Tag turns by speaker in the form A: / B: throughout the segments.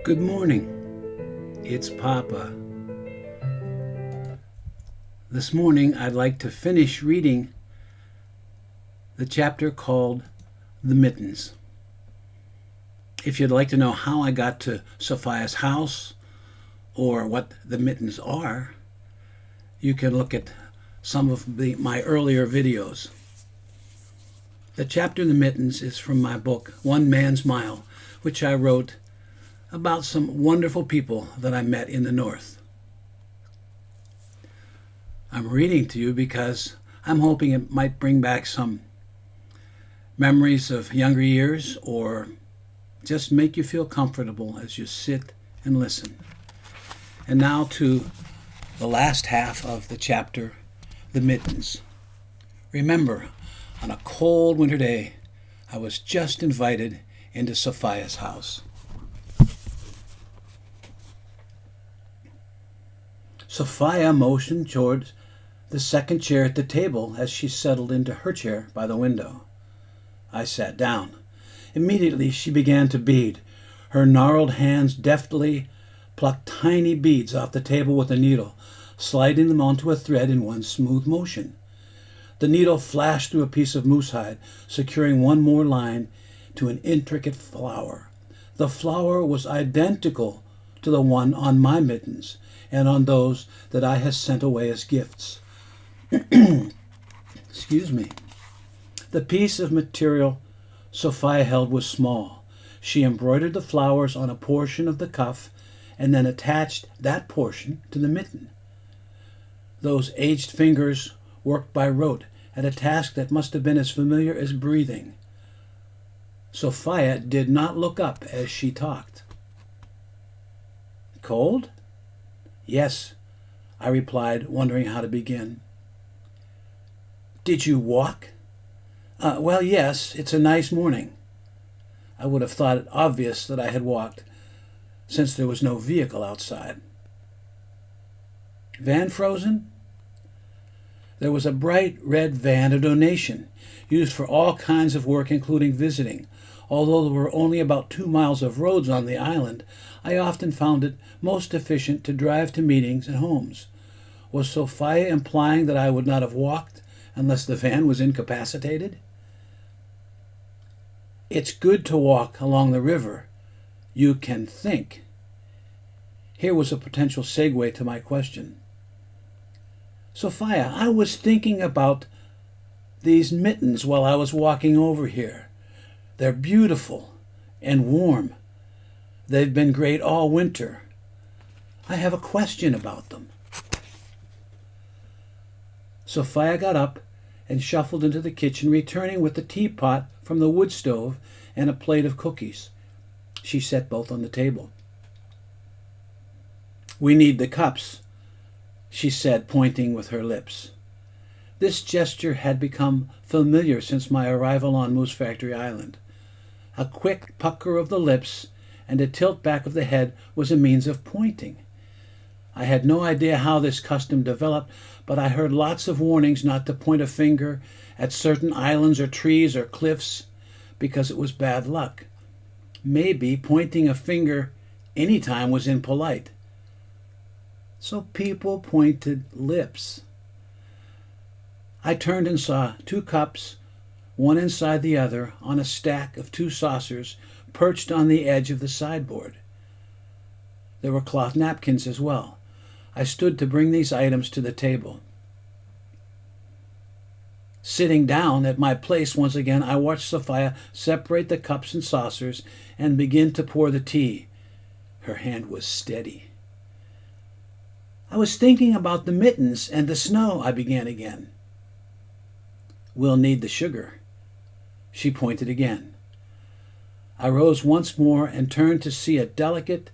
A: Good morning. It's Papa. This morning I'd like to finish reading the chapter called The Mittens. If you'd like to know how I got to Sophia's house or what the mittens are, you can look at some of my earlier videos. The chapter The Mittens is from my book, One Man's Mile, which I wrote about some wonderful people that I met in the North. I'm reading to you because I'm hoping it might bring back some memories of younger years or just make you feel comfortable as you sit and listen. And now to the last half of the chapter, The Mittens. Remember, on a cold winter day, I was just invited into Sophia's house. Sophia motioned towards the second chair at the table as she settled into her chair by the window. I sat down. Immediately she began to bead. Her gnarled hands deftly plucked tiny beads off the table with a needle, sliding them onto a thread in one smooth motion. The needle flashed through a piece of moose hide, securing one more line to an intricate flower. The flower was identical to the one on my mittens and on those that I had sent away as gifts. Excuse me. The piece of material Sophia held was small. She embroidered the flowers on a portion of the cuff and then attached that portion to the mitten. Those aged fingers worked by rote at a task that must have been as familiar as breathing. Sophia did not look up as she talked. Cold? Yes, I replied, wondering how to begin. Did you walk? Well, yes, it's a nice morning. I would have thought it obvious that I had walked, since there was no vehicle outside. Van frozen? There was a bright red van, a donation, used for all kinds of work, including visiting. Although there were only about 2 miles of roads on the island, I often found it most efficient to drive to meetings and homes. Was Sophia implying that I would not have walked unless the van was incapacitated? It's good to walk along the river. You can think. Here was a potential segue to my question. Sophia, I was thinking about these mittens while I was walking over here. They're beautiful and warm. They've been great all winter. I have a question about them. Sophia got up and shuffled into the kitchen, returning with the teapot from the wood stove and a plate of cookies. She set both on the table. We need the cups, she said, pointing with her lips. This gesture had become familiar since my arrival on Moose Factory Island. A quick pucker of the lips and a tilt back of the head was a means of pointing. I had no idea how this custom developed, but I heard lots of warnings not to point a finger at certain islands or trees or cliffs because it was bad luck. Maybe pointing a finger any time was impolite. So people pointed lips. I turned and saw 2 cups, one inside the other, on a stack of 2 saucers perched on the edge of the sideboard. There were cloth napkins as well. I stood to bring these items to the table. Sitting down at my place once again, I watched Sophia separate the cups and saucers and begin to pour the tea. Her hand was steady. I was thinking about the mittens and the snow, I began again. We'll need the sugar. She pointed again. I rose once more and turned to see a delicate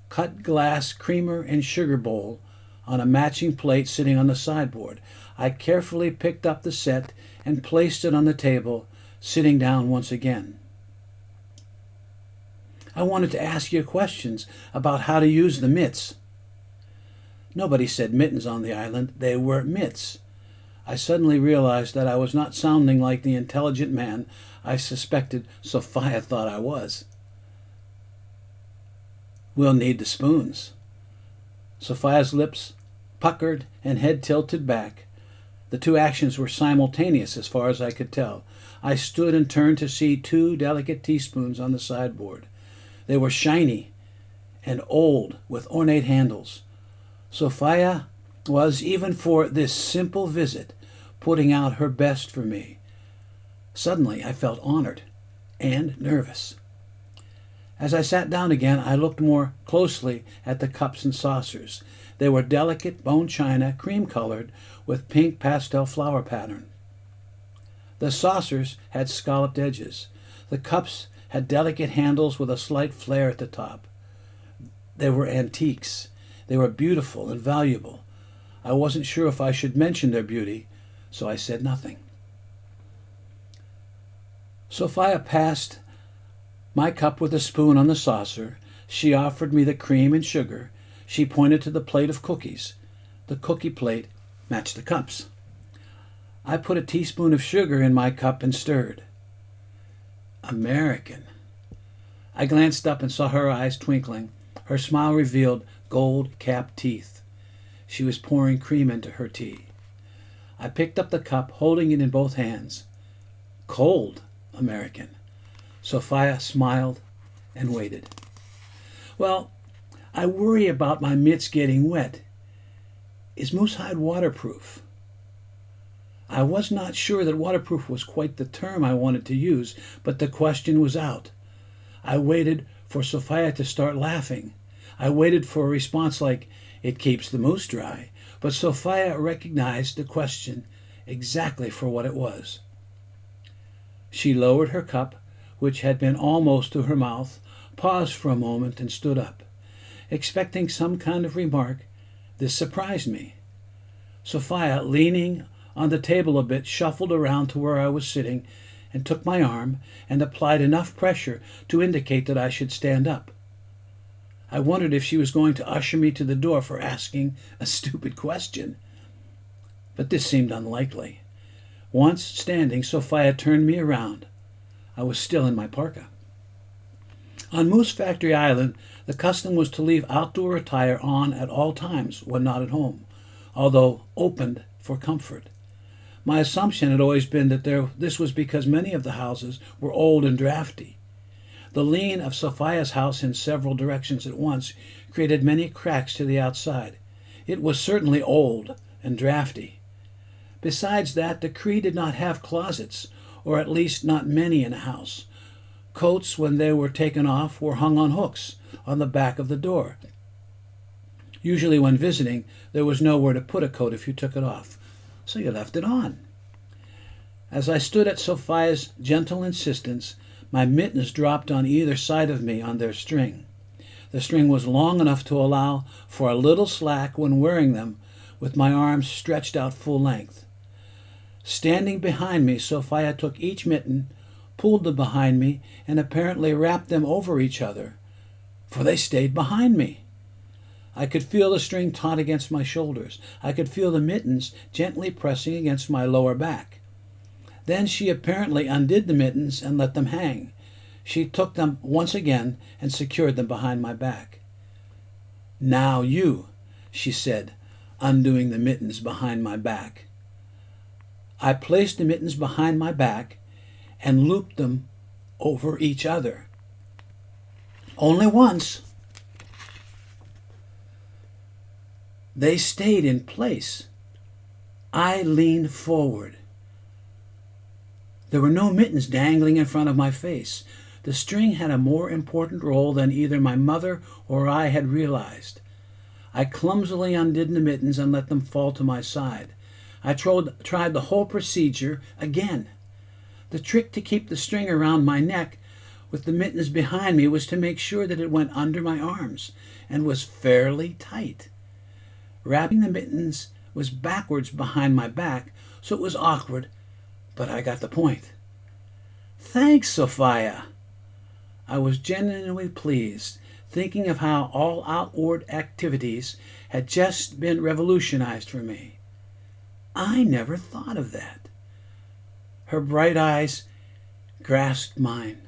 A: cut glass creamer and sugar bowl on a matching plate sitting on the sideboard. I carefully picked up the set and placed it on the table, sitting down once again. I wanted to ask you questions about how to use the mitts. Nobody said mittens on the island. They were mitts. I suddenly realized that I was not sounding like the intelligent man I suspected Sophia thought I was. We'll need the spoons. Sophia's lips puckered and head tilted back. The two actions were simultaneous as far as I could tell. I stood and turned to see two delicate teaspoons on the sideboard. They were shiny and old with ornate handles. Sophia was, even for this simple visit, putting out her best for me. Suddenly I felt honored and nervous. As I sat down again, I looked more closely at the cups and saucers. They were delicate bone china, cream-colored, with pink pastel flower pattern. The saucers had scalloped edges. The cups had delicate handles with a slight flare at the top. They were antiques. They were beautiful and valuable. I wasn't sure if I should mention their beauty, so I said nothing. Sophia passed my cup with a spoon on the saucer. She offered me the cream and sugar. She pointed to the plate of cookies. The cookie plate matched the cups. I put a teaspoon of sugar in my cup and stirred. American. I glanced up and saw her eyes twinkling. Her smile revealed gold-capped teeth. She was pouring cream into her tea. I picked up the cup, holding it in both hands. Cold American. Sophia smiled and waited. Well, I worry about my mitts getting wet. Is moose hide waterproof? I was not sure that waterproof was quite the term I wanted to use, but the question was out. I waited for Sophia to start laughing. I waited for a response like, "It keeps the moose dry," but Sophia recognized the question exactly for what it was. She lowered her cup, which had been almost to her mouth, paused for a moment, and stood up. Expecting some kind of remark, this surprised me. Sophia, leaning on the table a bit, shuffled around to where I was sitting and took my arm and applied enough pressure to indicate that I should stand up. I wondered if she was going to usher me to the door for asking a stupid question. But this seemed unlikely. Once standing, Sophia turned me around. I was still in my parka. On Moose Factory Island, the custom was to leave outdoor attire on at all times when not at home, although opened for comfort. My assumption had always been that this was because many of the houses were old and drafty. The lean of Sophia's house in several directions at once created many cracks to the outside. It was certainly old and drafty. Besides that, the Cree did not have closets, or at least not many in a house. Coats, when they were taken off, were hung on hooks on the back of the door. Usually when visiting, there was nowhere to put a coat if you took it off, so you left it on. As I stood at Sophia's gentle insistence, my mittens dropped on either side of me on their string. The string was long enough to allow for a little slack when wearing them, with my arms stretched out full length. Standing behind me, Sophia took each mitten, pulled them behind me, and apparently wrapped them over each other, for they stayed behind me. I could feel the string taut against my shoulders. I could feel the mittens gently pressing against my lower back. Then she apparently undid the mittens and let them hang. She took them once again and secured them behind my back. "Now you," she said, undoing the mittens behind my back. I placed the mittens behind my back and looped them over each other. Only once. They stayed in place. I leaned forward. There were no mittens dangling in front of my face. The string had a more important role than either my mother or I had realized. I clumsily undid the mittens and let them fall to my side. I tried the whole procedure again. The trick to keep the string around my neck with the mittens behind me was to make sure that it went under my arms and was fairly tight. Wrapping the mittens was backwards behind my back, so it was awkward, but I got the point. "Thanks, Sophia." I was genuinely pleased, thinking of how all outward activities had just been revolutionized for me. I never thought of that. Her bright eyes grasped mine.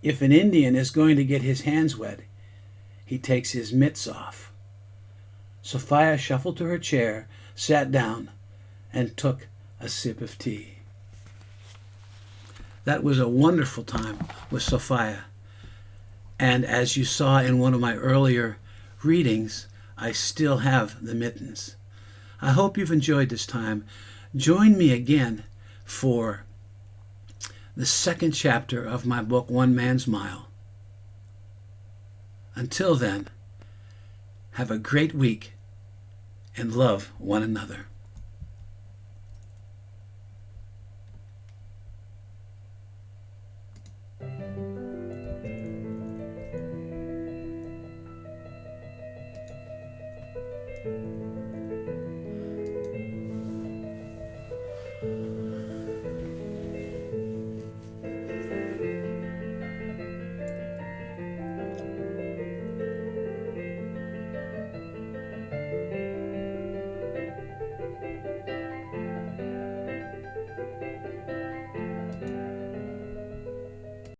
A: If an Indian is going to get his hands wet, he takes his mitts off. Sophia shuffled to her chair, sat down, and took a sip of tea. That was a wonderful time with Sophia. And as you saw in one of my earlier readings, I still have the mittens. I hope you've enjoyed this time. Join me again for the second chapter of my book, One Man's Mile. Until then, have a great week and love one another.